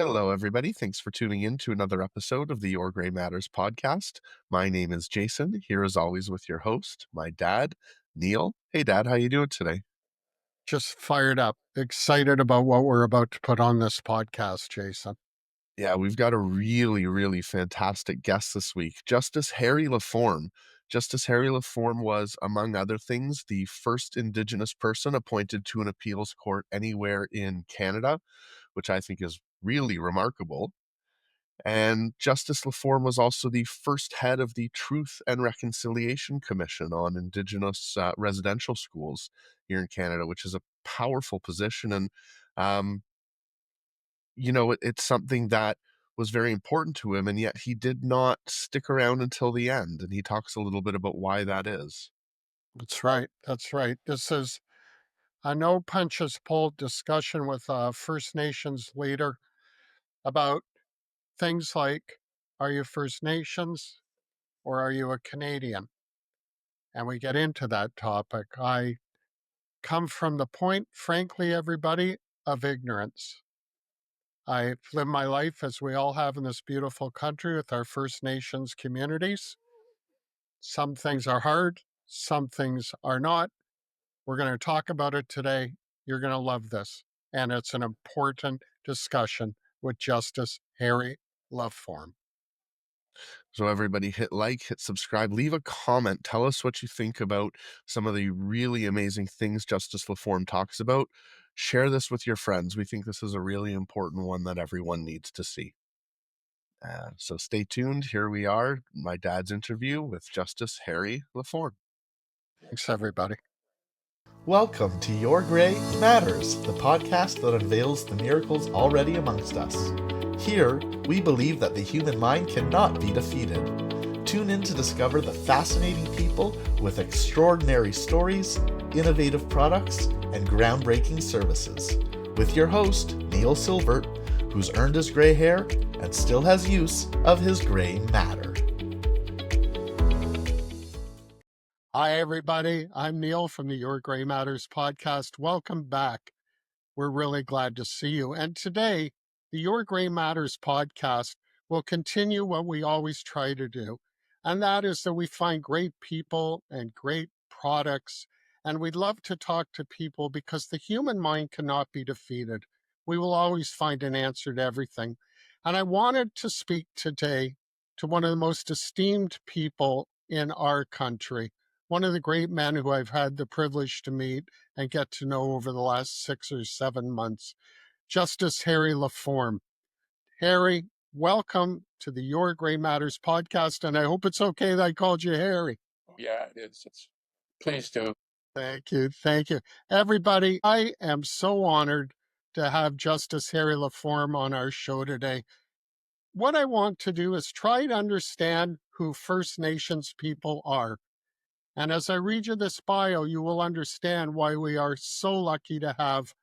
Hello, everybody. Thanks for tuning in to another episode of the Your Grey Matters podcast. My name is Jason, here as always with your host, my dad, Neil. Hey, Dad, how you doing today? Just fired up, excited about what we're about to put on this podcast, Jason. Yeah, we've got a really fantastic guest this week, Justice Harry LaForme. Justice Harry LaForme was, among other things, the first Indigenous person appointed to an appeals court anywhere in Canada, which I think is really remarkable. And Justice LaForme was also the first head of the Truth and Reconciliation Commission on Indigenous residential schools here in Canada, which is a powerful position. And, um, it's something that was very important to him, and yet he did not stick around until the end. And he talks a little bit about why that is. That's right. That's right. This is a no punches pulled discussion with a First Nations leader about things like, are you First Nations or are you a Canadian? And we get into that topic. I come from the point, frankly, everybody, of ignorance. I've lived my life as we all have in this beautiful country with our First Nations communities. Some things are hard, some things are not. We're going to talk about it today. You're going to love this. And it's an important discussion with Justice Harry LaForme. So everybody hit like, hit subscribe, leave a comment. Tell us what you think about some of the really amazing things Justice LaForme talks about. Share this with your friends. We think this is a really important one that everyone needs to see. So stay tuned. Here we are, my dad's interview with Justice Harry LaForme. Thanks, everybody. Welcome to Your Grey Matters, the podcast that unveils the miracles already amongst us. Here, we believe that the human mind cannot be defeated. Tune in to discover the fascinating people with extraordinary stories, innovative products, and groundbreaking services. With your host, Neil Silvert, who's earned his gray hair and still has use of his gray matter. Hi, everybody. I'm Neil from the Your Grey Matters podcast. Welcome back. We're really glad to see you. And today, the Your Grey Matters podcast will continue what we always try to do. And that is that we find great people and great products. And we'd love to talk to people because the human mind cannot be defeated. We will always find an answer to everything. And I wanted to speak today to one of the most esteemed people in our country, one of the great men who I've had the privilege to meet and get to know over the last 6 or 7 months, Justice Harry LaForme. Harry, welcome to the Your Grey Matters podcast, and I hope it's okay that I called you Harry. Yeah, it is. Please do. Thank you. Thank you. Everybody, I am so honored to have Justice Harry LaForme on our show today. What I want to do is try to understand who First Nations people are. And as I read you this bio, you will understand why we are so lucky to have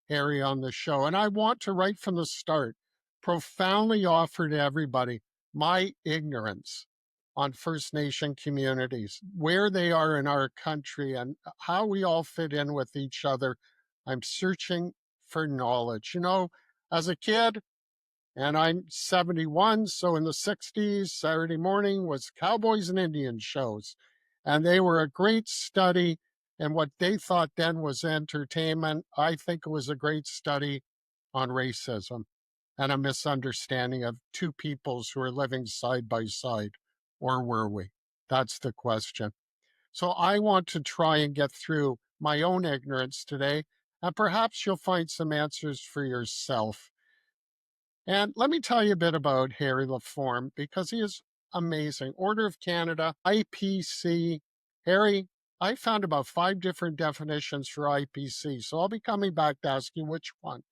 Harry on the show. And I want to, right from the start, profoundly offer to everybody my ignorance on First Nation communities, where they are in our country, and how we all fit in with each other. I'm searching for knowledge. You know, as a kid, and I'm 71, so in the 60s, Saturday morning was Cowboys and Indians shows. And they were a great study in what they thought then was entertainment. I think it was a great study on racism and a misunderstanding of two peoples who are living side by side. Or were we? That's the question. So I want to try and get through my own ignorance today, and perhaps you'll find some answers for yourself. And let me tell you a bit about Harry LaForme because he is amazing. Order of Canada, IPC. Harry, I found about 5 different definitions for IPC, so I'll be coming back to ask you which one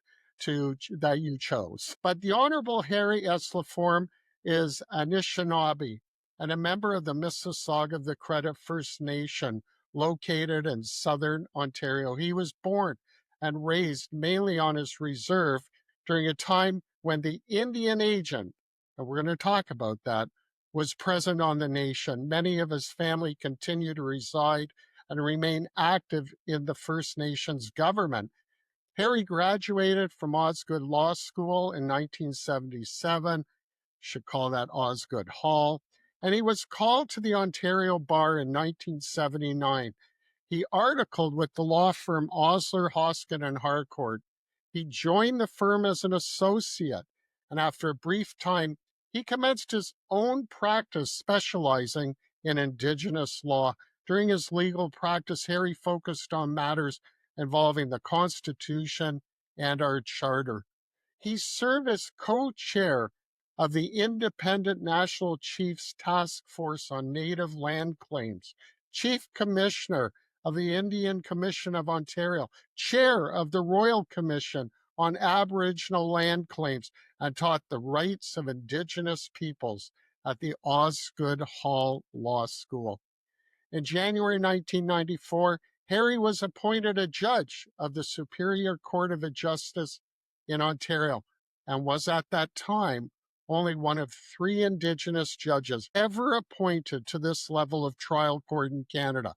that you chose. But the Honorable Harry S. LaForme is Anishinaabe and a member of the Mississauga of the Credit First Nation located in southern Ontario. He was born and raised mainly on his reserve during a time when the Indian agent, and we're going to talk about that, was present on the nation. Many of his family continue to reside and remain active in the First Nations government. Harry graduated from Osgoode Law School in 1977. Should call that Osgoode Hall. And he was called to the Ontario Bar in 1979. He articled with the law firm Osler, Hoskin, and Harcourt. He joined the firm as an associate, and after a brief time, he commenced his own practice specializing in Indigenous law. During his legal practice, Harry focused on matters involving the Constitution and our Charter. He served as co-chair of the Independent National Chiefs Task Force on Native Land Claims, Chief Commissioner of the Indian Commission of Ontario, chair of the Royal Commission on Aboriginal Land Claims, and taught the rights of Indigenous peoples at the Osgoode Hall Law School. In January 1994, Harry was appointed a judge of the Superior Court of Justice in Ontario and was at that time only one of 3 Indigenous judges ever appointed to this level of trial court in Canada.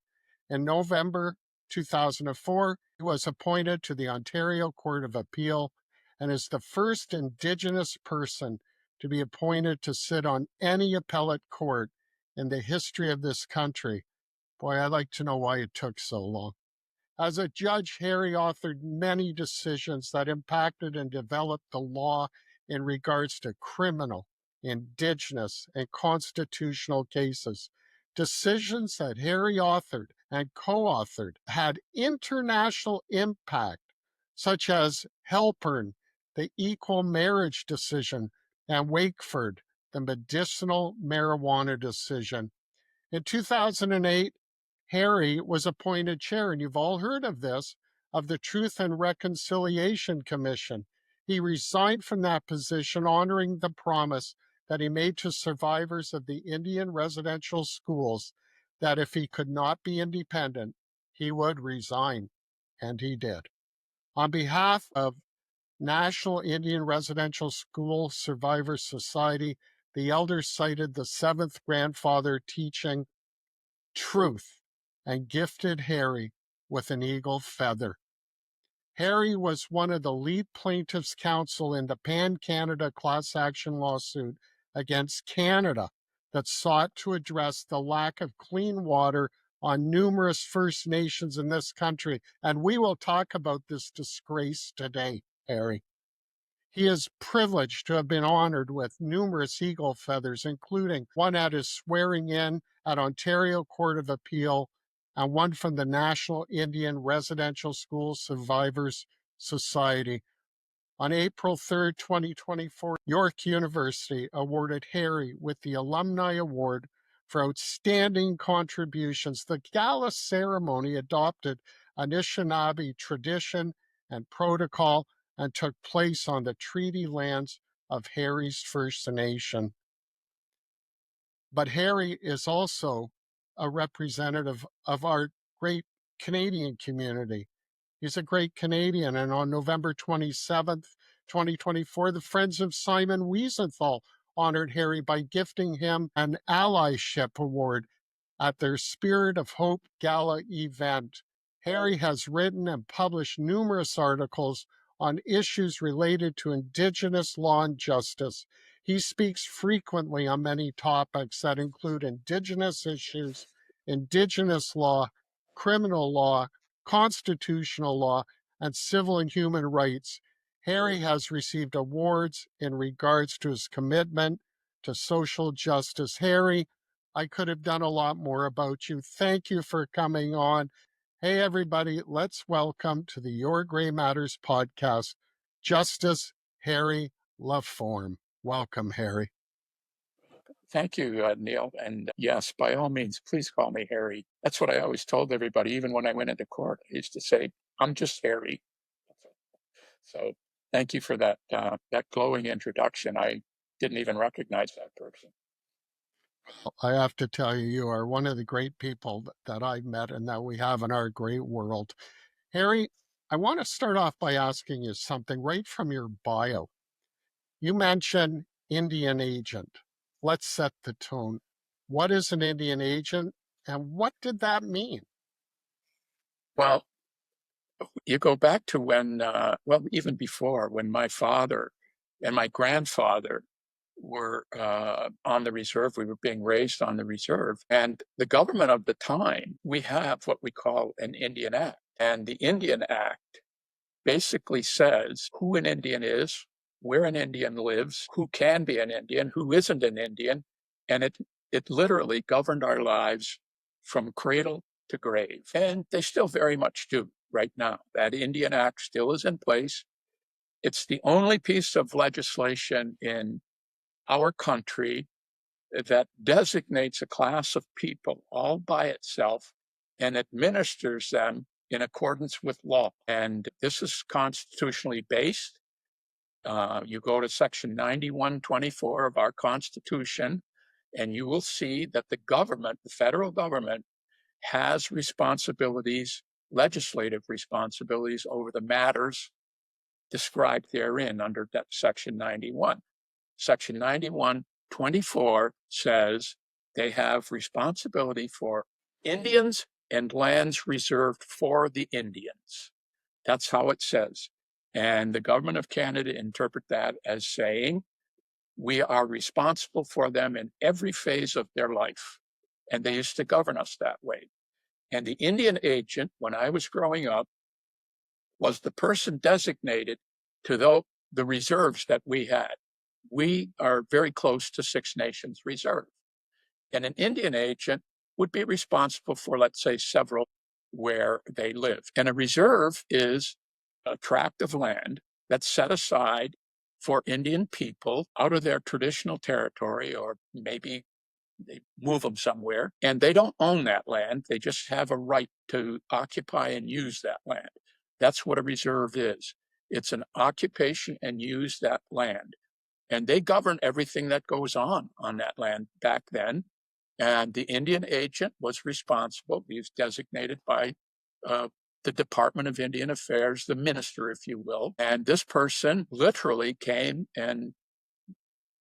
In November 2004, he was appointed to the Ontario Court of Appeal and is the first Indigenous person to be appointed to sit on any appellate court in the history of this country. Boy, I'd like to know why it took so long. As a judge, Harry authored many decisions that impacted and developed the law in regards to criminal, Indigenous, and constitutional cases. Decisions that Harry authored and co-authored had international impact, such as Halpern, the equal marriage decision, and Wakeford, the medicinal marijuana decision. In 2008, Harry was appointed chair, and you've all heard of this, of the Truth and Reconciliation Commission. He resigned from that position, honoring the promise that he made to survivors of the Indian residential schools that if he could not be independent, he would resign, and he did. On behalf of National Indian Residential School Survivors Society, the elders cited the seventh grandfather teaching truth and gifted Harry with an eagle feather. Harry was one of the lead plaintiffs' counsel in the Pan-Canada class action lawsuit against Canada that sought to address the lack of clean water on numerous First Nations in this country. And we will talk about this disgrace today, Harry. He is privileged to have been honored with numerous eagle feathers, including one at his swearing in at Ontario Court of Appeal and one from the National Indian Residential School Survivors Society. On April 3rd, 2024, York University awarded Harry with the Alumni Award for outstanding contributions. The gala ceremony adopted Anishinaabe tradition and protocol and took place on the treaty lands of Harry's First Nation. But Harry is also a representative of our great Canadian community. He's a great Canadian, and on November 27th, 2024, the Friends of Simon Wiesenthal honored Harry by gifting him an Allyship Award at their Spirit of Hope Gala event. Harry has written and published numerous articles on issues related to Indigenous law and justice. He speaks frequently on many topics that include Indigenous issues, Indigenous law, criminal law, constitutional law, and civil and human rights. Harry has received awards in regards to his commitment to social justice. Harry, I could have done a lot more about you. Thank you for coming on. Hey, everybody, let's welcome to the Your Grey Matters podcast, Justice Harry LaForme. Welcome, Harry. Thank you, Neil. And yes, by all means, please call me Harry. That's what I always told everybody, even when I went into court. I used to say, I'm just Harry. So thank you for that glowing introduction. I didn't even recognize that person. I have to tell you, you are one of the great people that I've met and that we have in our great world. Harry, I want to start off by asking you something right from your bio. You mentioned Indian agent. Let's set the tone. What is an Indian agent and what did that mean? Well, you go back to when, well, even before, when my father and my grandfather were on the reserve. We were being raised on the reserve. And the government of the time, we have what we call an Indian Act. And the Indian Act basically says who an Indian is, where an Indian lives, who can be an Indian, who isn't an Indian. And it literally governed our lives from cradle to grave. And they still very much do right now. That Indian Act still is in place. It's the only piece of legislation in our country that designates a class of people all by itself and administers them in accordance with law. And this is constitutionally based. You go to section 9124 of our Constitution, and you will see that the government, the federal government, has responsibilities, legislative responsibilities over the matters described therein under that section 91. Section 9124 says they have responsibility for Indians and lands reserved for the Indians. That's how it says. And the government of Canada interpret that as saying we are responsible for them in every phase of their life. And they used to govern us that way. And the Indian agent, when I was growing up, was the person designated to the reserves that we had. We are very close to Six Nations Reserve. And an Indian agent would be responsible for, let's say, several where they live. And a reserve is a tract of land that's set aside for Indian people out of their traditional territory, or maybe they move them somewhere, and they don't own that land. They just have a right to occupy and use that land. That's what a reserve is. It's an occupation and use that land. And they govern everything that goes on that land back then. And the Indian agent was responsible. He was designated by the Department of Indian Affairs, the minister, if you will. And this person literally came and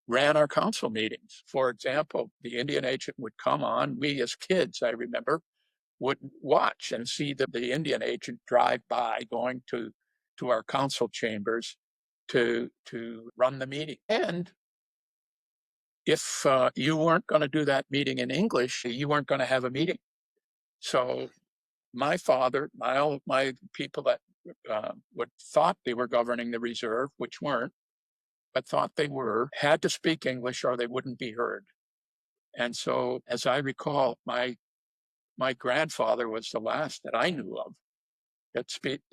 ran our council meetings. For example, the Indian agent would come on. We as kids, I remember, would watch and see the Indian agent drive by going to our council chambers to run the meeting. And if you weren't going to do that meeting in English, you weren't going to have a meeting. So my father, my people that would thought they were governing the reserve, which weren't, but thought they were, had to speak English or they wouldn't be heard. And so, as I recall, my grandfather was the last that I knew of that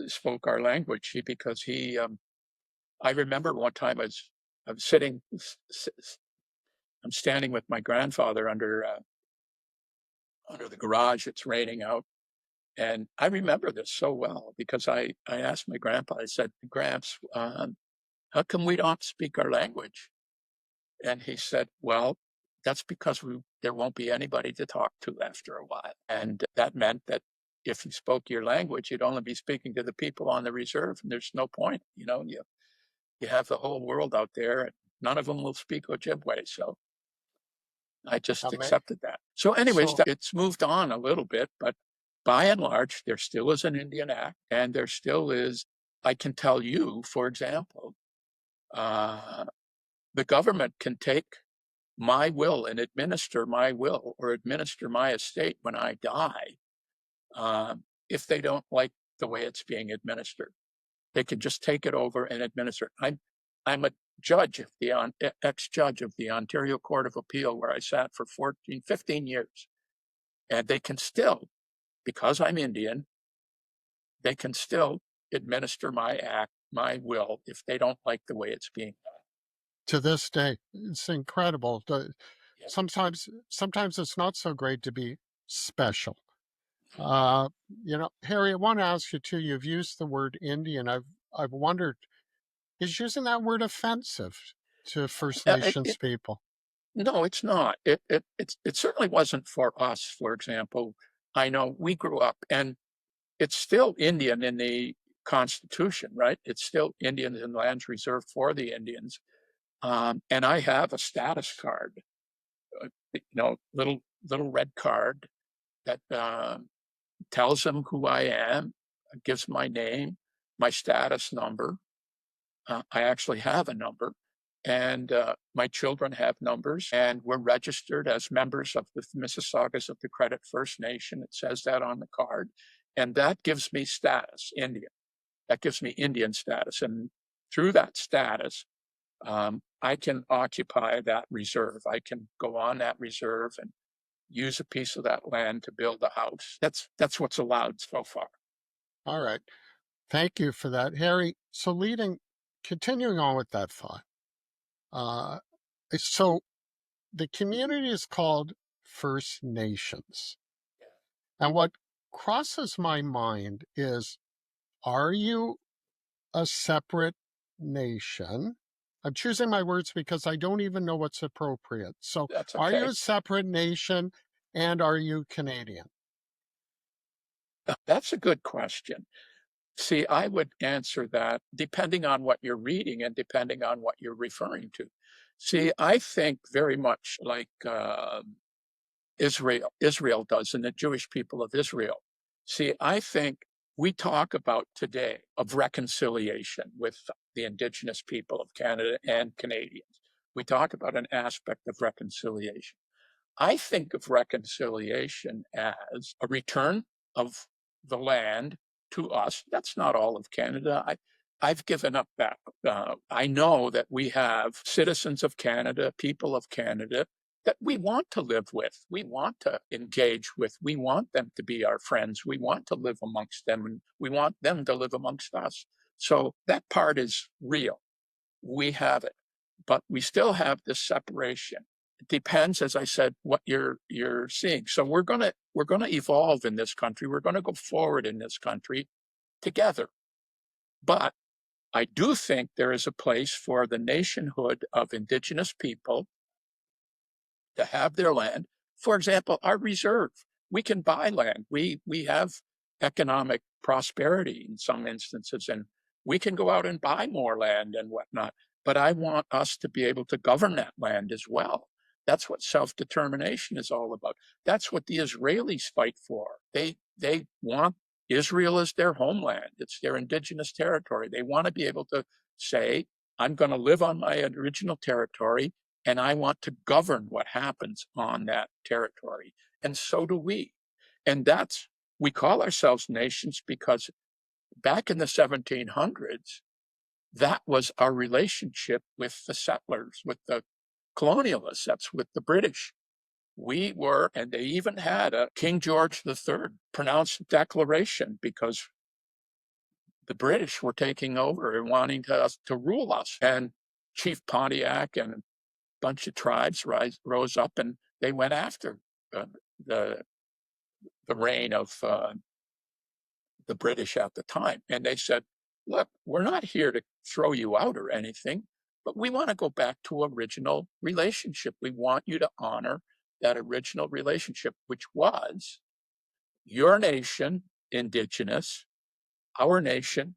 spoke our language, because he. I remember one time I was sitting. I'm standing with my grandfather under the garage. It's raining out, and I remember this so well because I asked my grandpa. I said, "Gramps, how come we don't speak our language?" And he said, "Well, that's because there won't be anybody to talk to after a while." And that meant that if you spoke your language, you'd only be speaking to the people on the reserve, and there's no point. You have the whole world out there, and none of them will speak Ojibwe. So I just accepted that. So anyways, it's moved on a little bit, but by and large, there still is an Indian Act, and there still is, I can tell you, for example, the government can take my will and administer my will or administer my estate when I die, if they don't like the way it's being administered. They could just take it over and administer it. I'm a judge of ex-judge of the Ontario Court of Appeal, where I sat for 15 years. And they can still, because I'm Indian, they can still administer my act, my will, if they don't like the way it's being done. To this day, it's incredible. Sometimes it's not so great to be special. Harry, I want to ask you too. You've used the word Indian. I've wondered, is using that word offensive to First Nations people? No, it's not. It certainly wasn't for us. For example, I know we grew up, and it's still Indian in the Constitution, right? It's still Indians and lands reserved for the Indians. And I have a status card, little red card that tells them who I am. gives my name, my status number. I actually have a number, and my children have numbers, and we're registered as members of the Mississaugas of the Credit First Nation. It says that on the card, and that gives me status, Indian. That gives me Indian status, and through that status, I can occupy that reserve. I can go on that reserve and use a piece of that land to build a house. That's what's allowed so far. All right. Thank you for that, Harry. So continuing on with that thought. So the community is called First Nations. And what crosses my mind is, are you a separate nation? I'm choosing my words because I don't even know what's appropriate. So That's are you okay. a separate nation, and are you Canadian? That's a good question. See, I would answer that depending on what you're reading and depending on what you're referring to. See, I think very much like Israel does, and the Jewish people of Israel. See, I think we talk about today of reconciliation with the Indigenous people of Canada and Canadians. We talk about an aspect of reconciliation. I think of reconciliation as a return of the land to us. That's not all of Canada. I've given up that. I know that we have citizens of Canada, people of Canada that we want to live with, we want to engage with, we want them to be our friends, we want to live amongst them, and we want them to live amongst us. So that part is real. We have it, but we still have this separation. It depends, as I said, what you're seeing. So we're gonna evolve in this country. We're gonna go forward in this country together. But I do think there is a place for the nationhood of Indigenous people to have their land. For example, our reserve. We can buy land. We have economic prosperity in some instances, and we can go out and buy more land and whatnot. But I want us to be able to govern that land as well. That's what self-determination is all about. That's what the Israelis fight for. They want Israel as their homeland. It's their indigenous territory. They want to be able to say, I'm going to live on my original territory, and I want to govern what happens on that territory. And so do we. And we call ourselves nations because back in the 1700s, that was our relationship with the settlers, with the colonialists, that's with the British. We were, and they even had a King George III pronounced declaration because the British were taking over and wanting to rule us. And Chief Pontiac and bunch of tribes rose up and they went after uh, the reign of the British at the time. And they said, look, we're not here to throw you out or anything, but we want to go back to original relationship. We want you to honor that original relationship, which was your nation, Indigenous, our nation,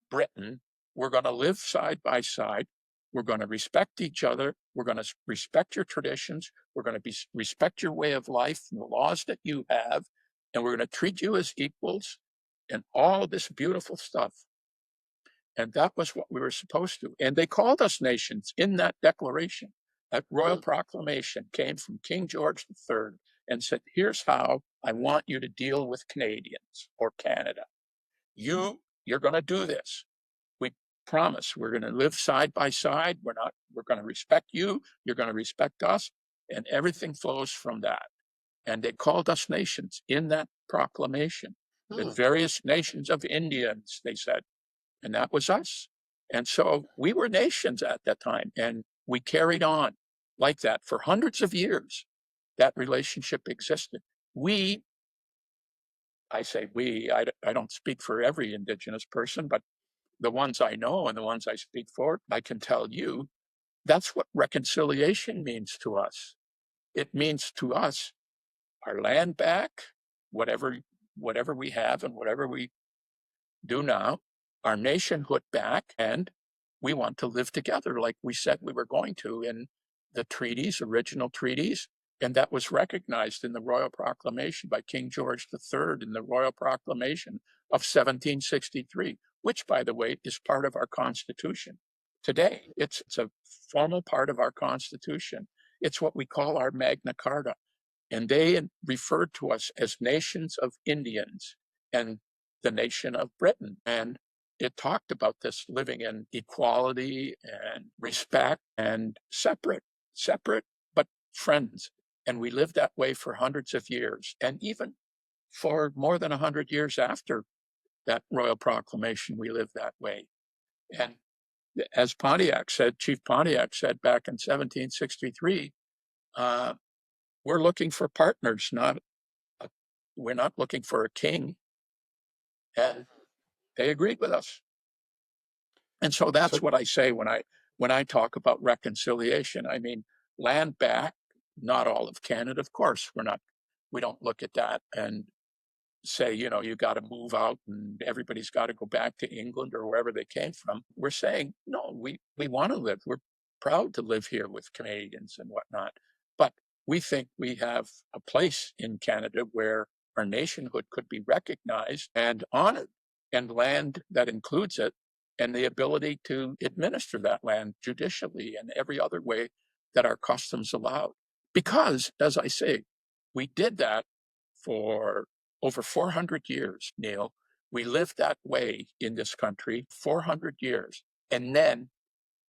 Britain. We're going to live side by side. We're going to respect each other. We're going to respect your traditions. We're going to respect your way of life and the laws that you have. And we're going to treat you as equals and all this beautiful stuff. And that was what we were supposed to. And they called us nations in that declaration. That royal proclamation came from King George III and said, here's how I want you to deal with Canadians or Canada. You're going to do this. We promise we're going to live side by side. We're going to respect you. You're going to respect us. And everything flows from that. And they called us nations in that proclamation. The various nations of Indians, they said, and that was us. And so we were nations at that time, and we carried on like that for hundreds of years. That relationship existed. I say I don't speak for every Indigenous person, but the ones I know and the ones I speak for, I can tell you that's what reconciliation means to us. It means to us our land back, whatever we have and whatever we do now, our nationhood back, and we want to live together like we said we were going to in the treaties, original treaties, And that was recognized in the Royal Proclamation by King George III in the Royal Proclamation of 1763, which, by the way, is part of our Constitution today. It's a formal part of our Constitution. It's what we call our Magna Carta. And they referred to us as nations of Indians and the nation of Britain. And it talked about this living in equality and respect and separate, but friends. And we lived that way for hundreds of years. And even for more than 100 years after that Royal Proclamation, we lived that way. And as Chief Pontiac said back in 1763, we're looking for partners, we're not looking for a king. And they agreed with us. And so that's what I say when I talk about reconciliation. I mean, land back, not all of Canada, of course. We don't look at that and say, you got to move out and everybody's got to go back to England or wherever they came from. We're saying, no, we want to live. We're proud to live here with Canadians and whatnot. But we think we have a place in Canada where our nationhood could be recognized and honored, and land that includes it, and the ability to administer that land judicially and every other way that our customs allow. Because, as I say, we did that for over 400 years, Neil. We lived that way in this country 400 years. And then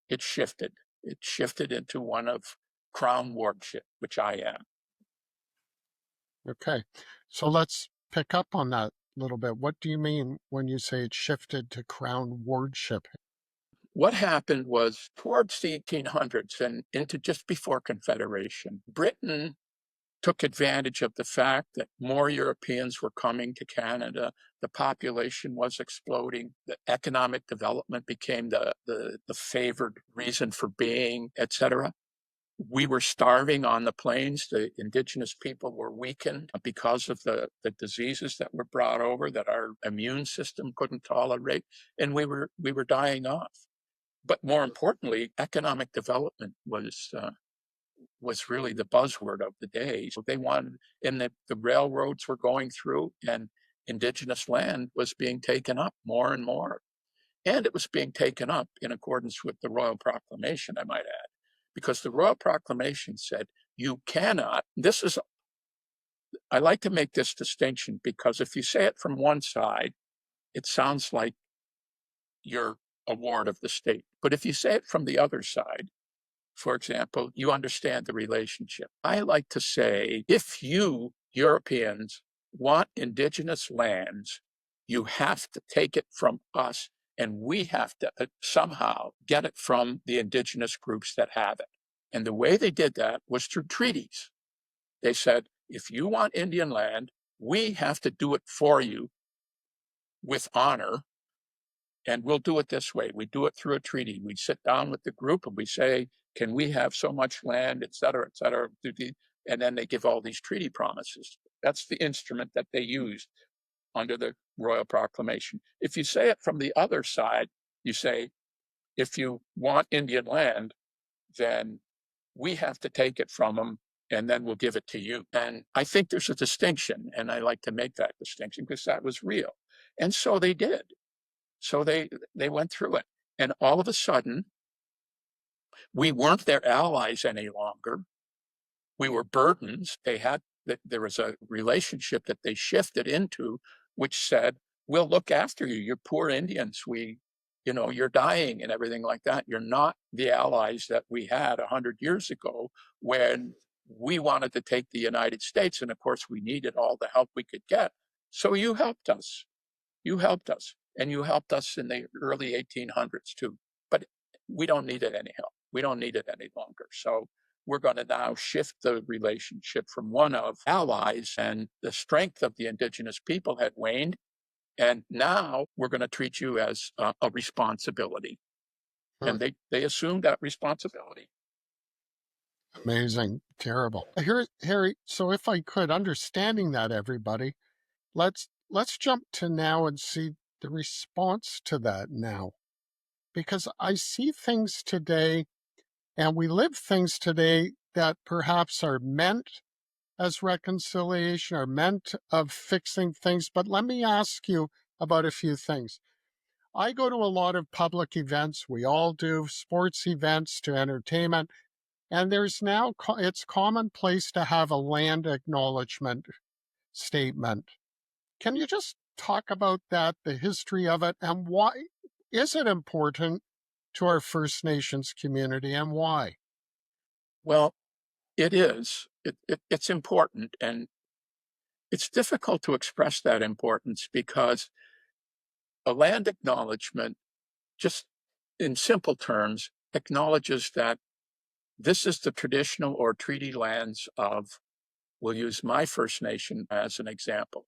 it shifted. It shifted into one of crown wardship, which I am. Okay. So let's pick up on that a little bit. What do you mean when you say it shifted to crown wardship? What happened was towards the 1800s and into just before Confederation, Britain took advantage of the fact that more Europeans were coming to Canada. The population was exploding. The economic development became the favored reason for being, etc. We were starving on the plains. The Indigenous people were weakened because of the diseases that were brought over that our immune system couldn't tolerate, and we were dying off. But more importantly, economic development was really the buzzword of the day. So they wanted, and the railroads were going through, and Indigenous land was being taken up more and more. And it was being taken up in accordance with the Royal Proclamation, I might add, because the Royal Proclamation said, you cannot, I like to make this distinction because if you say it from one side, it sounds like you're a ward of the state. But if you say it from the other side, for example, you understand the relationship. I like to say, if you Europeans want Indigenous lands, you have to take it from us, and we have to somehow get it from the Indigenous groups that have it. And the way they did that was through treaties. They said, if you want Indian land, we have to do it for you with honor, and we'll do it this way. We do it through a treaty. We sit down with the group and we say, can we have so much land, et cetera, et cetera. And then they give all these treaty promises. That's the instrument that they used under the Royal Proclamation. If you say it from the other side, you say, if you want Indian land, then we have to take it from them and then we'll give it to you. And I think there's a distinction, and I like to make that distinction because that was real. And so they did. So they went through it. And all of a sudden, we weren't their allies any longer. We were burdens. There was a relationship that they shifted into, which said, we'll look after you. You're poor Indians. You're dying and everything like that. You're not the allies that we had 100 years ago when we wanted to take the United States. And of course, we needed all the help we could get. So you helped us. You helped us. And you helped us in the early 1800s too. But we don't need it any help. We don't need it any longer. So we're going to now shift the relationship from one of allies, and the strength of the Indigenous people had waned. And now we're going to treat you as a responsibility. And they assumed that responsibility. Amazing. Terrible. Here, Harry, so if I could, understanding that, everybody, let's jump to now and see the response to that now. Because I see things today, and we live things today that perhaps are meant as reconciliation, are meant of fixing things. But let me ask you about a few things. I go to a lot of public events. We all do, sports events to entertainment. And there's now, it's commonplace to have a land acknowledgement statement. Can you just talk about that, the history of it, and why is it important to our First Nations community, and why? Well, it is. It's important, and it's difficult to express that importance because a land acknowledgement, just in simple terms, acknowledges that this is the traditional or treaty lands of, we'll use my First Nation as an example.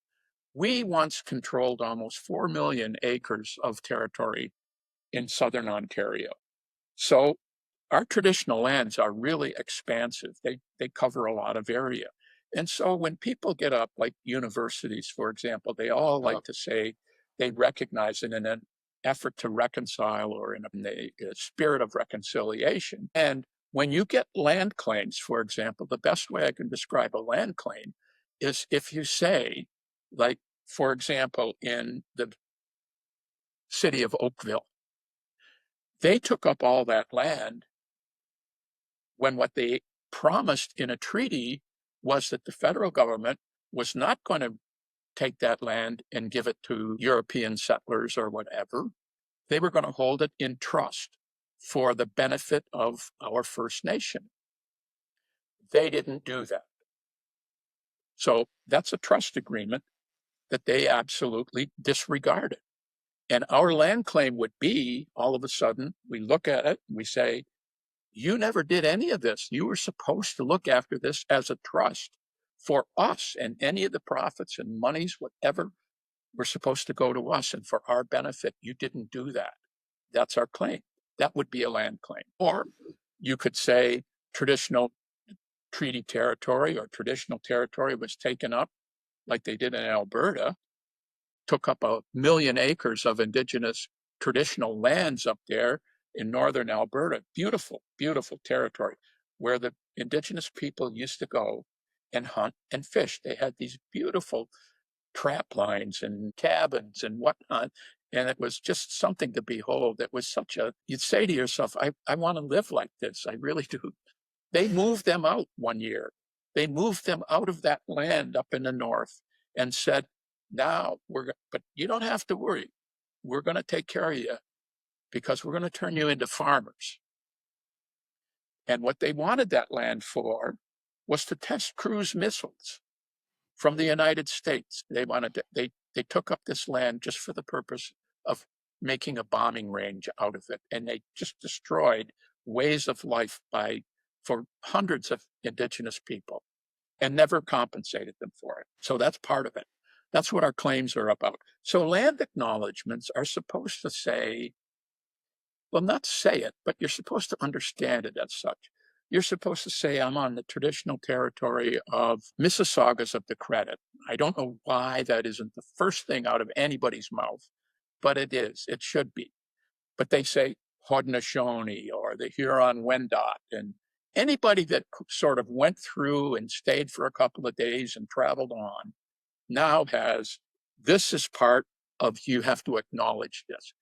We once controlled almost 4 million acres of territory in southern Ontario. So our traditional lands are really expansive. They cover a lot of area. And so when people get up, like universities, for example, they all like to say they recognize it in an effort to reconcile or in the spirit of reconciliation. And when you get land claims, for example, the best way I can describe a land claim is if you say, like, for example, in the city of Oakville, they took up all that land when what they promised in a treaty was that the federal government was not going to take that land and give it to European settlers or whatever. They were going to hold it in trust for the benefit of our First Nation. They didn't do that. So that's a trust agreement that they absolutely disregarded. And our land claim would be, all of a sudden, we look at it, we say, you never did any of this. You were supposed to look after this as a trust for us, and any of the profits and monies, whatever, were supposed to go to us and for our benefit. You didn't do that. That's our claim. That would be a land claim. Or you could say traditional treaty territory or traditional territory was taken up like they did in Alberta, took up 1 million acres of Indigenous traditional lands up there in northern Alberta. Beautiful, beautiful territory where the Indigenous people used to go and hunt and fish. They had these beautiful trap lines and cabins and whatnot. And it was just something to behold. It was such a, you'd say to yourself, I want to live like this. I really do. They moved them out one year. They moved them out of that land up in the north and said, now but you don't have to worry. We're going to take care of you because we're going to turn you into farmers. And what they wanted that land for was to test cruise missiles from the United States. They took up this land just for the purpose of making a bombing range out of it. And they just destroyed ways of life for hundreds of Indigenous people and never compensated them for it. So that's part of it. That's what our claims are about. So land acknowledgements are supposed to say, well, not say it, but you're supposed to understand it as such. You're supposed to say, I'm on the traditional territory of Mississaugas of the Credit. I don't know why that isn't the first thing out of anybody's mouth, but it is. It should be. But they say Haudenosaunee or the Huron-Wendat, and anybody that sort of went through and stayed for a couple of days and traveled on now this is part of, you have to acknowledge this.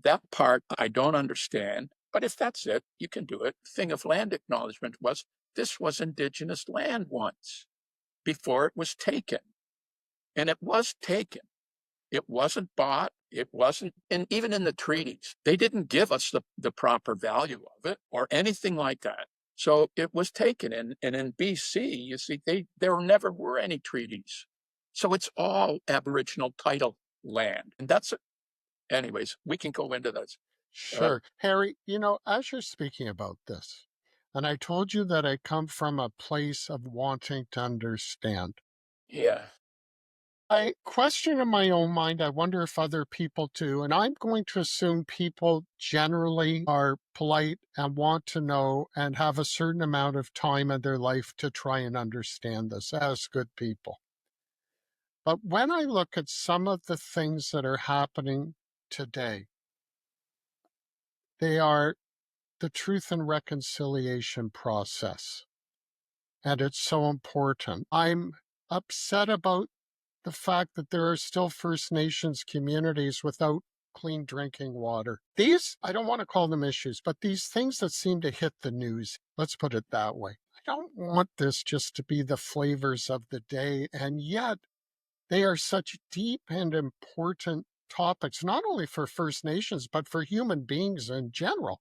That part I don't understand, but if that's it, you can do it. The thing of land acknowledgement was, this was Indigenous land once before it was taken. And it was taken. It wasn't bought. It wasn't, and even in the treaties, they didn't give us the proper value of it or anything like that. So it was taken. And in BC, you see, there never were any treaties. So it's all Aboriginal title land. And that's it. Anyways, we can go into this. Sure. Harry, as you're speaking about this, and I told you that I come from a place of wanting to understand. Yeah. I question in my own mind, I wonder if other people do, and I'm going to assume people generally are polite and want to know and have a certain amount of time in their life to try and understand this as good people. But when I look at some of the things that are happening today, they are the truth and reconciliation process. and it's so important. I'm upset about the fact that there are still First Nations communities without clean drinking water. These, I don't want to call them issues, but these things that seem to hit the news, let's put it that way. I don't want this just to be the flavors of the day, and yet they are such deep and important topics, not only for First Nations, but for human beings in general.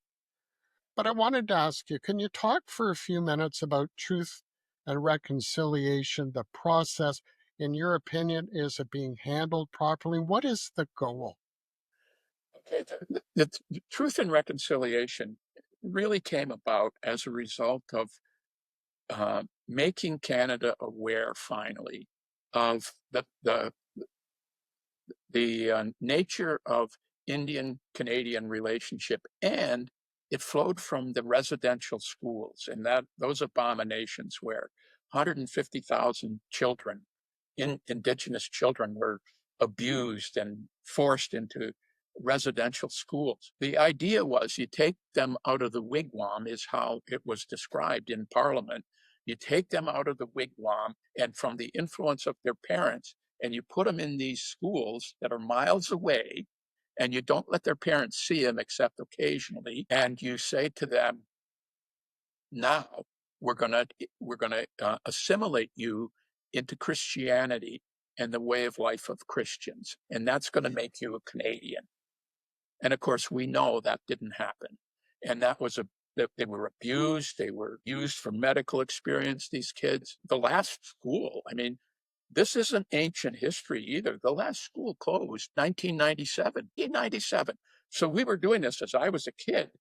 But I wanted to ask you, can you talk for a few minutes about truth and reconciliation, the process? In your opinion, is it being handled properly? What is the goal? Okay, the truth and reconciliation really came about as a result of making Canada aware finally of the nature of Indian Canadian relationship, and it flowed from the residential schools and that those abominations where 150,000 children, Indigenous children, were abused and forced into residential schools. The idea was you take them out of the wigwam, is how it was described in Parliament. You take them out of the wigwam and from the influence of their parents, and you put them in these schools that are miles away, and you don't let their parents see them except occasionally, and you say to them, now we're gonna assimilate you into Christianity and the way of life of Christians, and that's going to make you a Canadian. And of course, we know that didn't happen. And that was they were abused. They were used for medical experience, these kids. The last school, I mean, this isn't ancient history either. The last school closed 1997, 1997. So we were doing this as I was a kid.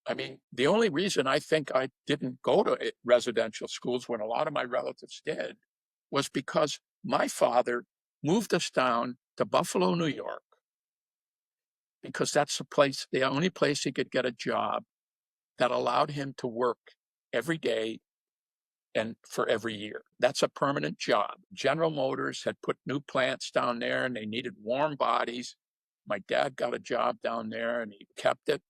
I mean, the only reason I think I didn't go to residential schools when a lot of my relatives did was because my father moved us down to Buffalo, New York, because that's the only place he could get a job that allowed him to work every day and for every year. That's a permanent job. General Motors had put new plants down there and they needed warm bodies. My dad got a job down there and he kept it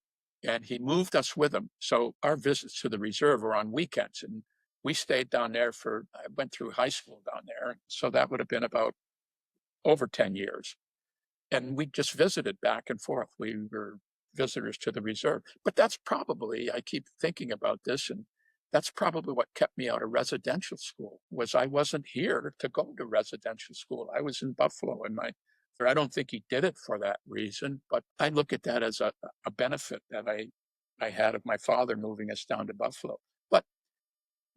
and he moved us with him. So our visits to the reserve were on weekends and we stayed down there I went through high school down there. So that would have been about over 10 years. And we just visited back and forth. We were visitors to the reserve. But that's probably, I keep thinking about this, and that's probably what kept me out of residential school, was I wasn't here to go to residential school. I was in Buffalo, and I don't think he did it for that reason, but I look at that as a benefit that I had of my father moving us down to Buffalo. But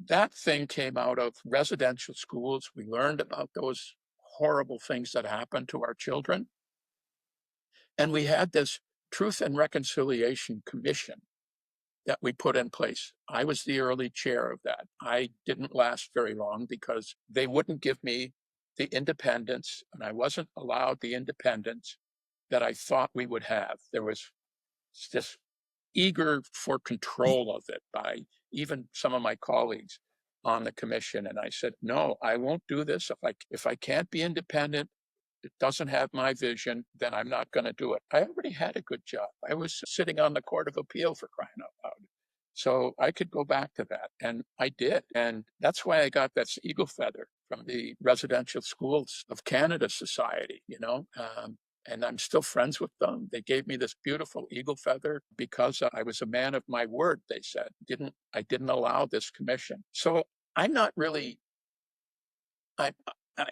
that thing came out of residential schools. We learned about those horrible things that happened to our children. And we had this Truth and Reconciliation Commission that we put in place. I was the early chair of that. I didn't last very long because they wouldn't give me the independence, and I wasn't allowed the independence that I thought we would have. There was this eager for control of it by even some of my colleagues on the commission. And I said, no, I won't do this. If I can't be independent, it doesn't have my vision, then I'm not going to do it. I already had a good job. I was sitting on the Court of Appeal, for crying out loud. So I could go back to that. And I did. And that's why I got that eagle feather from the Residential Schools of Canada Society, and I'm still friends with them. They gave me this beautiful eagle feather because I was a man of my word, they said. I didn't allow this commission. So I'm not really, I,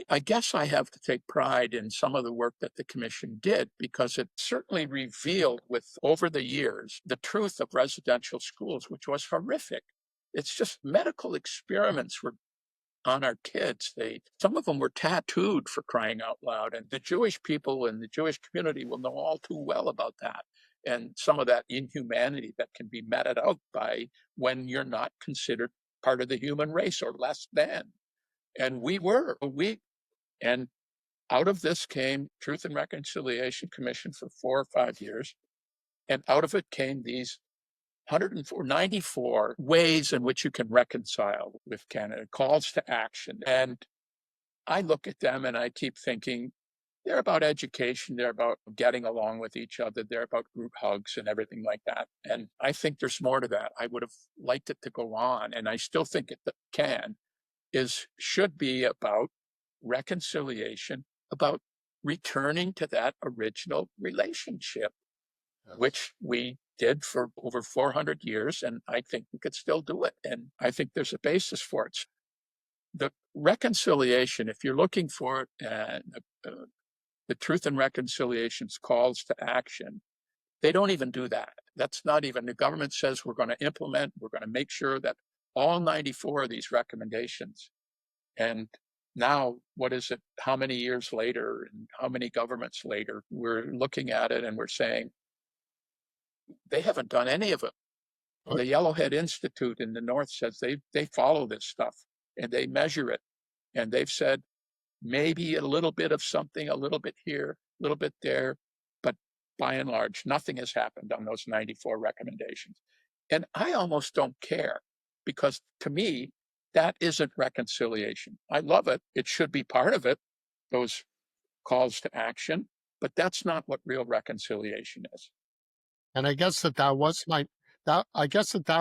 I guess I have to take pride in some of the work that the commission did because it certainly revealed over the years the truth of residential schools, which was horrific. It's just medical experiments were on our kids. Some of them were tattooed, for crying out loud. And the Jewish people and the Jewish community will know all too well about that. And some of that inhumanity that can be meted out by when you're not considered part of the human race or less than. And and out of this came Truth and Reconciliation Commission for 4 or 5 years. And out of it came these 94 ways in which you can reconcile with Canada, calls to action. And I look at them and I keep thinking, they're about education. They're about getting along with each other. They're about group hugs and everything like that. And I think there's more to that. I would have liked it to go on, and I still think it can. should be about reconciliation, about returning to that original relationship, which we did for over 400 years, and I think we could still do it. And I think there's a basis for it. The reconciliation, if you're looking for it, the Truth and Reconciliation's calls to action, they don't even do that. That's not even, the government says we're going to implement, we're going to make sure that all 94 of these recommendations, and now, what is it, how many years later and how many governments later, we're looking at it and we're saying, they haven't done any of it. The Yellowhead Institute in the North says they follow this stuff and they measure it. And they've said maybe a little bit of something, a little bit here, a little bit there, but by and large, nothing has happened on those 94 recommendations. And I almost don't care, because to me, that isn't reconciliation. I love it. It should be part of it, those calls to action, but that's not what real reconciliation is. And I guess that was that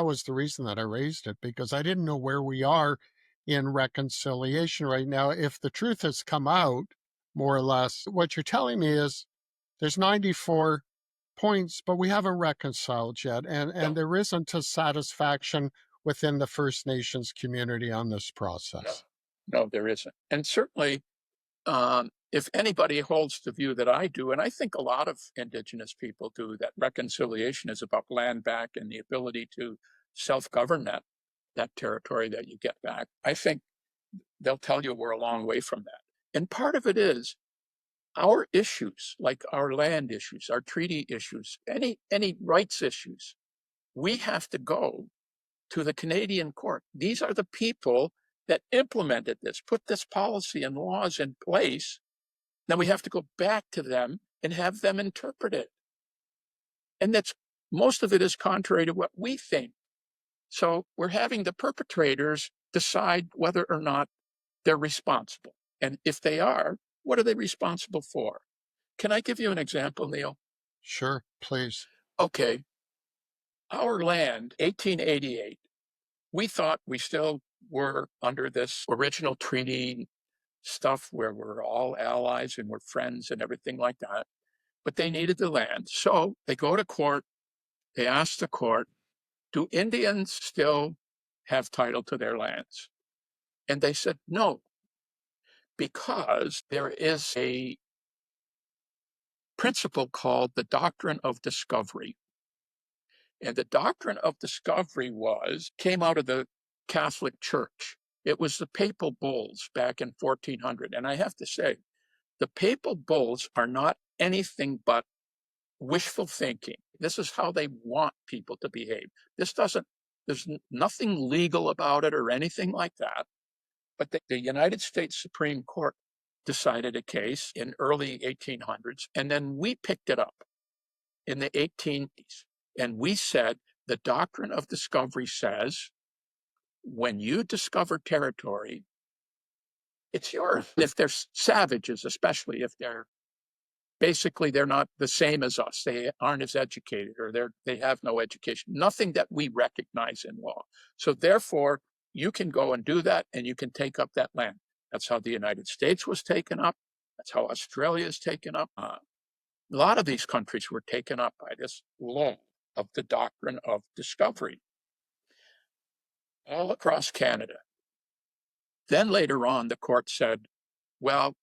was the reason that I raised it, because I didn't know where we are in reconciliation right now. If the truth has come out, more or less, what you're telling me is there's 94 points, but we haven't reconciled yet, and there isn't a satisfaction within the First Nations community on this process. No, there isn't. And certainly, if anybody holds the view that I do, and I think a lot of Indigenous people do, that reconciliation is about land back and the ability to self-govern that territory that you get back, I think they'll tell you we're a long way from that. And part of it is our issues, like our land issues, our treaty issues, any rights issues, we have to go to the Canadian court. These are the people that implemented this, put this policy and laws in place. Now we have to go back to them and have them interpret it. And most of it is contrary to what we think. So we're having the perpetrators decide whether or not they're responsible. And if they are, what are they responsible for? Can I give you an example, Neil? Sure, please. Okay. Our land, 1888, we thought we still were under this original treaty stuff where we're all allies and we're friends and everything like that. But they needed the land. So they go to court. They ask the court, do Indians still have title to their lands? And they said no, because there is a principle called the doctrine of discovery. And the doctrine of discovery came out of the Catholic Church. It was the papal bulls back in 1400. And I have to say, the papal bulls are not anything but wishful thinking. This is how they want people to behave. There's nothing legal about it or anything like that. But the United States Supreme Court decided a case in early 1800s, and then we picked it up in the 1880s. And we said the doctrine of discovery says when you discover territory, it's yours. If they're savages, especially if they're not the same as us, they aren't as educated, or they have no education, nothing that we recognize in law. So therefore, you can go and do that, and you can take up that land. That's how the United States was taken up. That's how Australia is taken up. A lot of these countries were taken up by this law of the doctrine of discovery all across Canada. Then later on, the court said, well,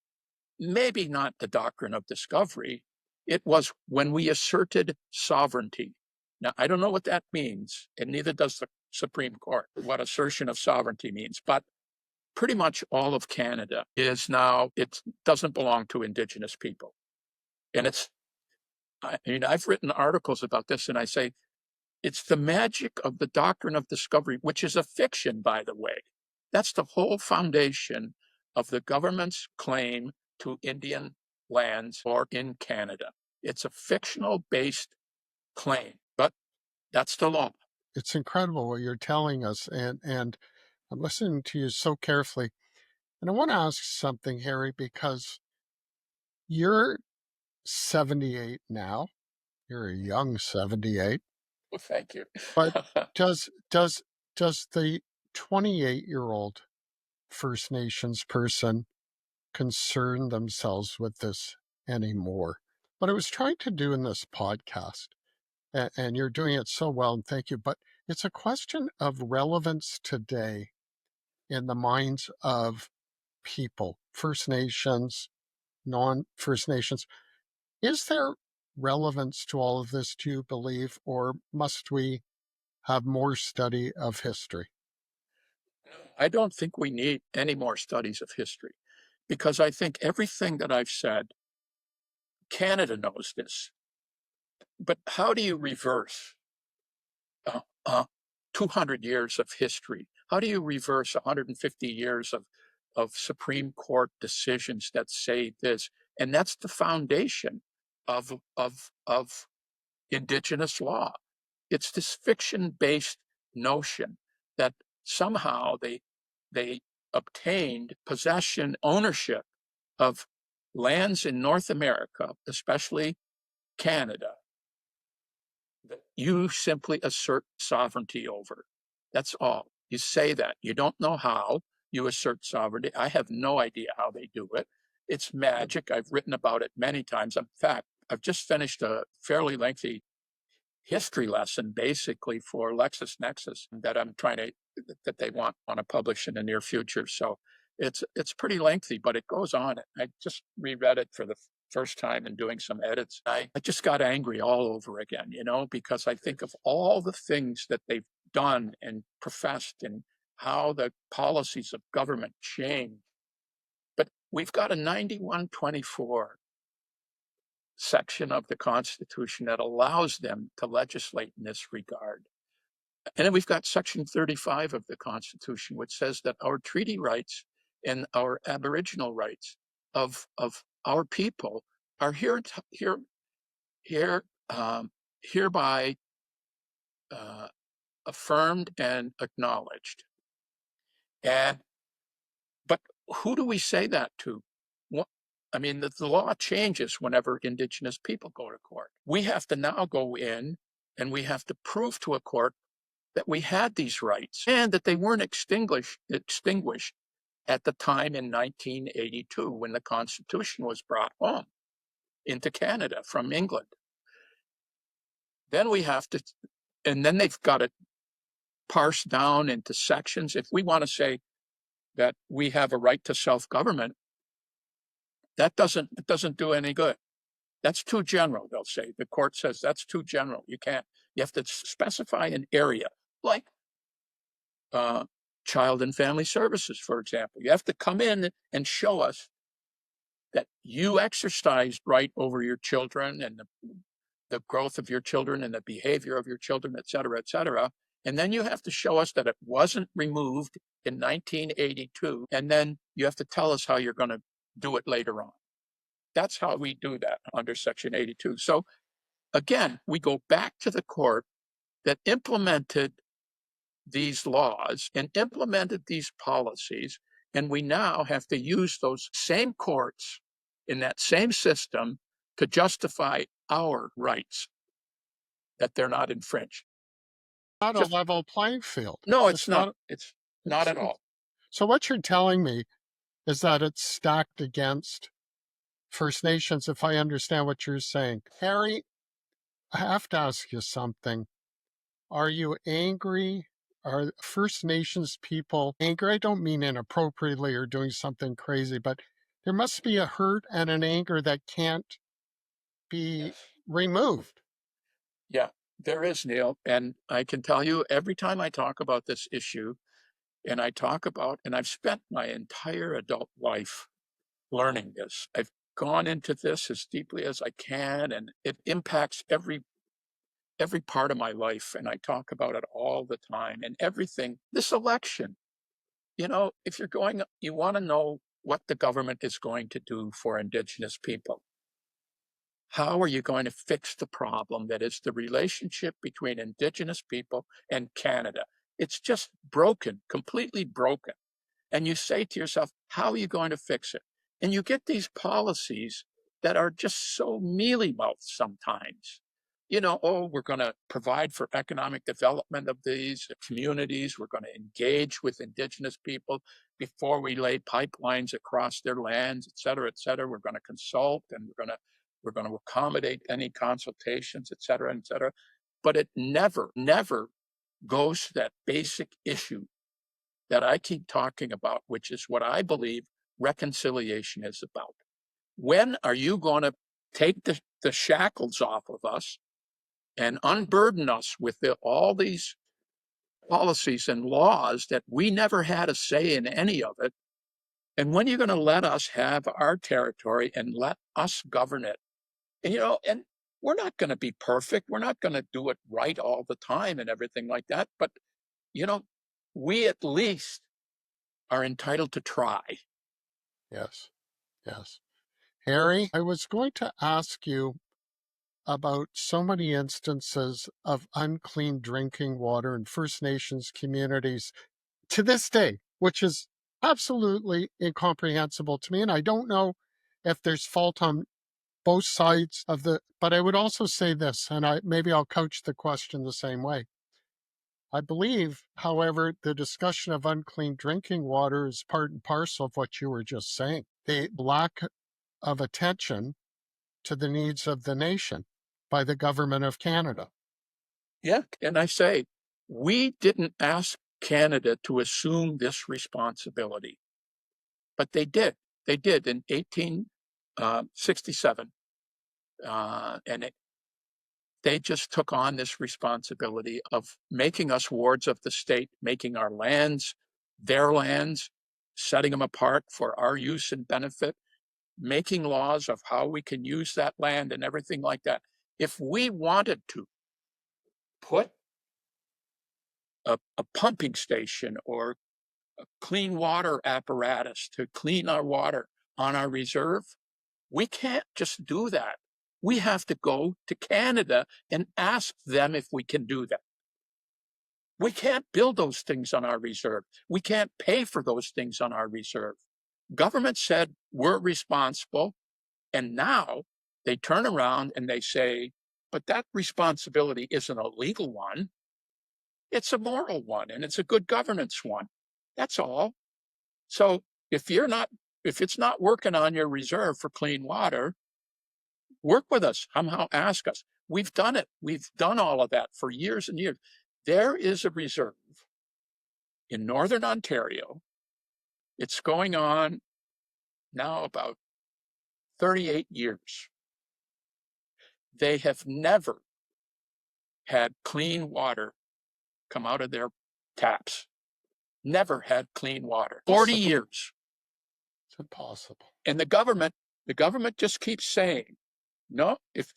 maybe not the doctrine of discovery. It was when we asserted sovereignty. Now, I don't know what that means, and neither does the Supreme Court, what assertion of sovereignty means. But pretty much all of Canada is now, it doesn't belong to Indigenous people. And I've written articles about this, and I say, it's the magic of the doctrine of discovery, which is a fiction, by the way. That's the whole foundation of the government's claim to Indian lands or in Canada. It's a fictional based claim, but that's the law. It's incredible what you're telling us, and I'm listening to you so carefully. And I want to ask something, Harry, because you're 78 now. You're a young 78. Well, thank you. But does the 28-year-old First Nations person concern themselves with this anymore. What I was trying to do in this podcast, and you're doing it so well, and thank you, but it's a question of relevance today in the minds of people, First Nations, non-First Nations. Is there relevance to all of this, do you believe, or must we have more study of history? I don't think we need any more studies of history because I think everything that I've said, Canada knows this. But how do you reverse uh, uh, 200 years of history? How do you reverse 150 years of Supreme Court decisions that say this? And that's the foundation of Indigenous law. It's this fiction-based notion that somehow they obtained possession, ownership of lands in North America, especially Canada, that you simply assert sovereignty over. That's all. You say that. You don't know how you assert sovereignty. I have no idea how they do it. It's magic. I've written about it many times. In fact, I've just finished a fairly lengthy history lesson basically for LexisNexis that I'm trying to that they want to publish in the near future. So it's pretty lengthy, but it goes on. I just reread it for the first time and doing some edits. I just got angry all over again, because I think of all the things that they've done and professed and how the policies of government change. But we've got a 9124 section of the Constitution that allows them to legislate in this regard. And then we've got Section 35 of the Constitution, which says that our treaty rights and our Aboriginal rights of our people are hereby uh, affirmed and acknowledged. And but who do we say that to? What, I mean, the law changes whenever Indigenous people go to court. We have to now go in and we have to prove to a court that we had these rights and that they weren't extinguished at the time in 1982 when the Constitution was brought home into Canada from England. Then we have to, and then they've got it parsed down into sections. If we want to say that we have a right to self-government, that doesn't do any good. That's too general, they'll say. The court says that's too general. You have to specify an area, like uh, child and family services, for example. You have to come in and show us that you exercised right over your children and the growth of your children and the behavior of your children, et cetera, et cetera. And then you have to show us that it wasn't removed in 1982. And then you have to tell us how you're going to do it later on. That's how we do that under Section 82. So again, we go back to the court that implemented these laws and implemented these policies. And we now have to use those same courts in that same system to justify our rights that they're not infringed. Not a Just level playing field. no, It's it's not. not. It's not at all. So what you're telling me is that it's stacked against First Nations, if I understand what you're saying. Harry, I have to ask you something. Are you angry? Are First Nations people angry? I don't mean inappropriately or doing something crazy, but there must be a hurt and an anger that can't be Yes. removed. Yeah, there is, Neil. And I can tell you every time I talk about this issue, and I've spent my entire adult life learning this. I've gone into this as deeply as I can, and it impacts every part of my life. And I talk about it all the time and everything. This election, if you want to know what the government is going to do for Indigenous people. How are you going to fix the problem that is the relationship between Indigenous people and Canada? It's just broken, completely broken. And you say to yourself, how are you going to fix it? And you get these policies that are just so mealy mouthed sometimes. oh, we're going to provide for economic development of these communities. We're going to engage with Indigenous people before we lay pipelines across their lands, et cetera, et cetera. We're going to consult, and we're going to accommodate any consultations, et cetera, et cetera. But it never, never goes to that basic issue that I keep talking about, which is what I believe reconciliation is about. When are you going to take the shackles off of us and unburden us with all these policies and laws that we never had a say in any of it? And when are you going to let us have our territory and let us govern it? And, and we're not going to be perfect. We're not going to do it right all the time and everything like that. But, you know, we at least are entitled to try. Yes, yes. Harry, I was going to ask you about so many instances of unclean drinking water in First Nations communities to this day, which is absolutely incomprehensible to me. And I don't know if there's fault on both sides of but I would also say this, and maybe I'll couch the question the same way. I believe, however, the discussion of unclean drinking water is part and parcel of what you were just saying. The lack of attention to the needs of the nation by the government of Canada. Yeah, and I say, we didn't ask Canada to assume this responsibility, but they did. They did in 1867, and they just took on this responsibility of making us wards of the state, making our lands their lands, setting them apart for our use and benefit, making laws of how we can use that land and everything like that. If we wanted to put a pumping station or a clean water apparatus to clean our water on our reserve, we can't just do that. We have to go to Canada and ask them if we can do that. We can't build those things on our reserve. We can't pay for those things on our reserve. Government said we're responsible, and now they turn around and they say, but that responsibility isn't a legal one. It's a moral one, and it's a good governance one. That's all. So if it's not working on your reserve for clean water, work with us, somehow ask us. We've done it. We've done all of that for years and years. There is a reserve in Northern Ontario. It's going on now about 38 years. They have never had clean water come out of their taps. Never had clean water. 40 years. It's impossible. And the government just keeps saying, no, if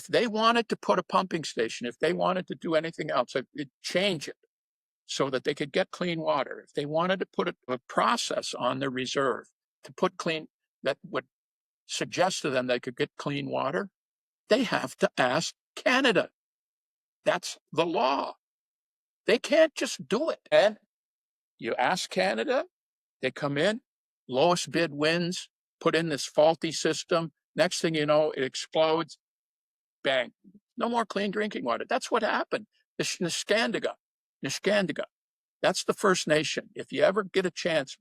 they wanted to put a pumping station, if they wanted to do anything else, it'd change it so that they could get clean water. If they wanted to put a process on their reserve to put clean, that would suggest to them they could get clean water, they have to ask Canada. That's the law. They can't just do it. And you ask Canada, they come in, lowest bid wins, put in this faulty system. Next thing you know, it explodes. Bang. No more clean drinking water. That's what happened. The Niskandiga. That's the First Nation. If you ever get a chance,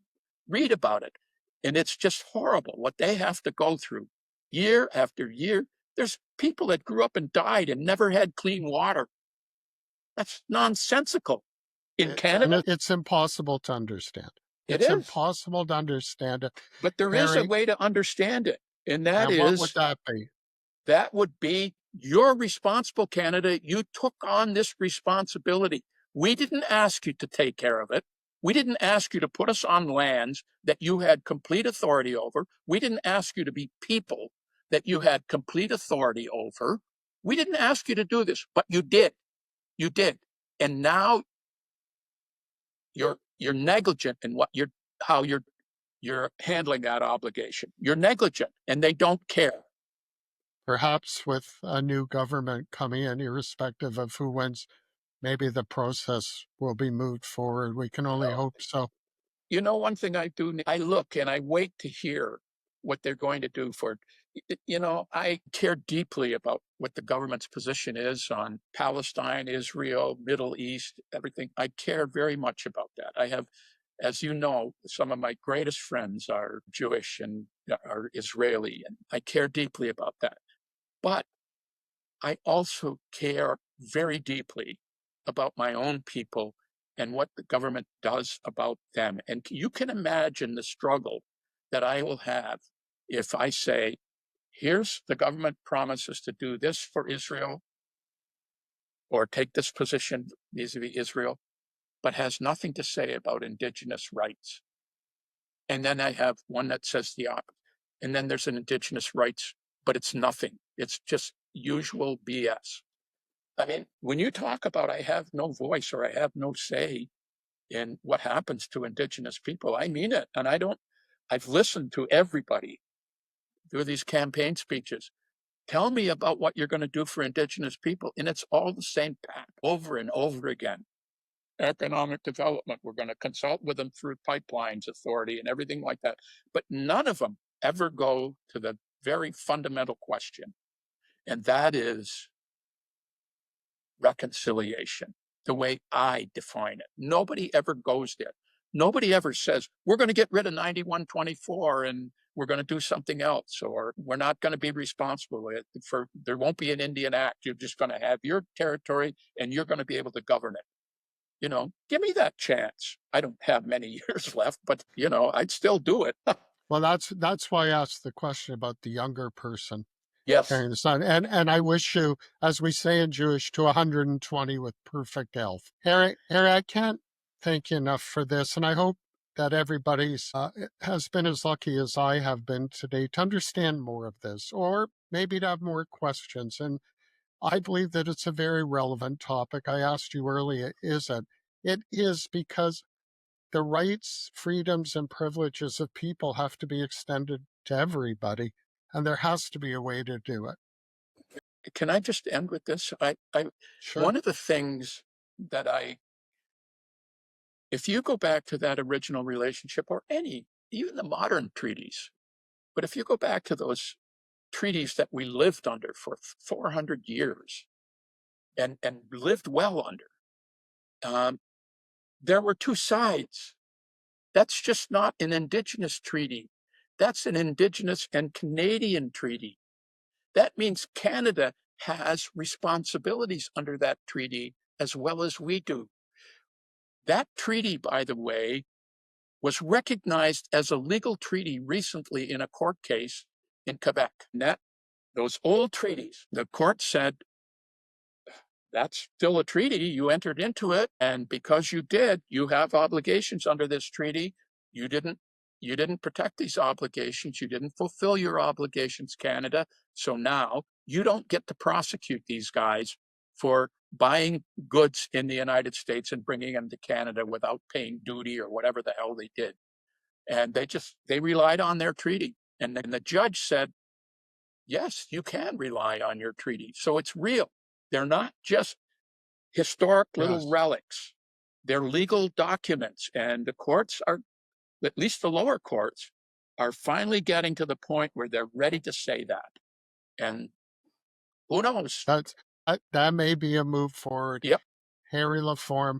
read about it. And it's just horrible what they have to go through year after year. There's people that grew up and died and never had clean water. That's nonsensical. In Canada, it's impossible to understand. It's impossible to understand it. But there is a way to understand it. And that is, what would that be? That would be, you're responsible, Canada. You took on this responsibility. We didn't ask you to take care of it. We didn't ask you to put us on lands that you had complete authority over. We didn't ask you to be people that you had complete authority over. We didn't ask you to do this, but you did. You did. And now you're negligent in how you're handling that obligation. You're negligent, and they don't care. Perhaps with a new government coming in, irrespective of who wins, maybe the process will be moved forward. We can only hope so. You know, one thing I do, I look and I wait to hear what they're going to do for I care deeply about what the government's position is on Palestine, Israel, Middle East, everything. I care very much about that. I have, as you know, some of my greatest friends are Jewish and are Israeli, and I care deeply about that. But I also care very deeply about my own people and what the government does about them. And you can imagine the struggle that I will have if I say, here's the government promises to do this for Israel or take this position vis-a-vis Israel, but has nothing to say about Indigenous rights. And then I have one that says the opposite. And then there's an Indigenous rights, but it's nothing. It's just usual BS. I mean, when you talk about I have no voice or I have no say in what happens to Indigenous people, I mean it. And I've listened to everybody through these campaign speeches. Tell me about what you're going to do for Indigenous people. And it's all the same path over and over again. Economic development, we're going to consult with them through pipelines authority and everything like that. But none of them ever go to the very fundamental question. And that is reconciliation, the way I define it. Nobody ever goes there. Nobody ever says, we're going to get rid of 9124 and we're going to do something else, or we're not going to be responsible for, there won't be an Indian Act. You're just going to have your territory and you're going to be able to govern it. Give me that chance. I don't have many years left, but I'd still do it. Well, that's why I asked the question about the younger person Yes. carrying the sign. And I wish you, as we say in Jewish, to 120 with perfect health. Harry, I can't thank you enough for this, and I hope that everybody's has been as lucky as I have been today to understand more of this, or maybe to have more questions. And I believe that it's a very relevant topic. I asked you earlier, is it? It is, because the rights, freedoms, and privileges of people have to be extended to everybody, and there has to be a way to do it. Can I just end with this? Sure. One of the things that if you go back to that original relationship or even the modern treaties, but if you go back to those treaties that we lived under for 400 years and lived well under, there were two sides. That's just not an Indigenous treaty. That's an Indigenous and Canadian treaty. That means Canada has responsibilities under that treaty as well as we do. That treaty, by the way, was recognized as a legal treaty recently in a court case in Quebec. And those old treaties, the court said, that's still a treaty. You entered into it. And because you did, you have obligations under this treaty. You didn't protect these obligations. You didn't fulfill your obligations, Canada. So now you don't get to prosecute these guys for buying goods in the United States and bringing them to Canada without paying duty or whatever the hell they did. And they relied on their treaty. And then the judge said, yes, you can rely on your treaty. So it's real. They're not just historic little relics. They're legal documents. And the courts are, at least the lower courts, are finally getting to the point where they're ready to say that. And who knows? That may be a move forward. Yep. Harry LaForme,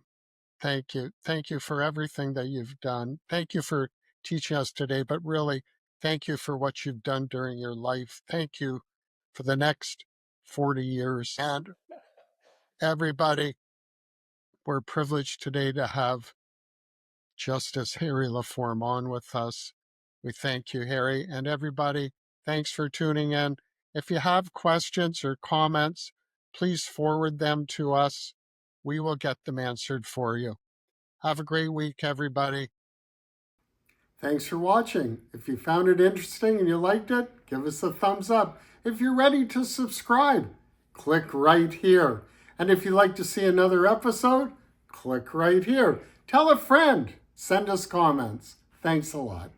thank you. Thank you for everything that you've done. Thank you for teaching us today, but really, thank you for what you've done during your life. Thank you for the next 40 years. And everybody, we're privileged today to have Justice Harry LaForme on with us. We thank you, Harry. And everybody, thanks for tuning in. If you have questions or comments, please forward them to us. We will get them answered for you. Have a great week, everybody. Thanks for watching. If you found it interesting and you liked it, give us a thumbs up. If you're ready to subscribe, click right here. And if you'd like to see another episode, click right here. Tell a friend. Send us comments. Thanks a lot.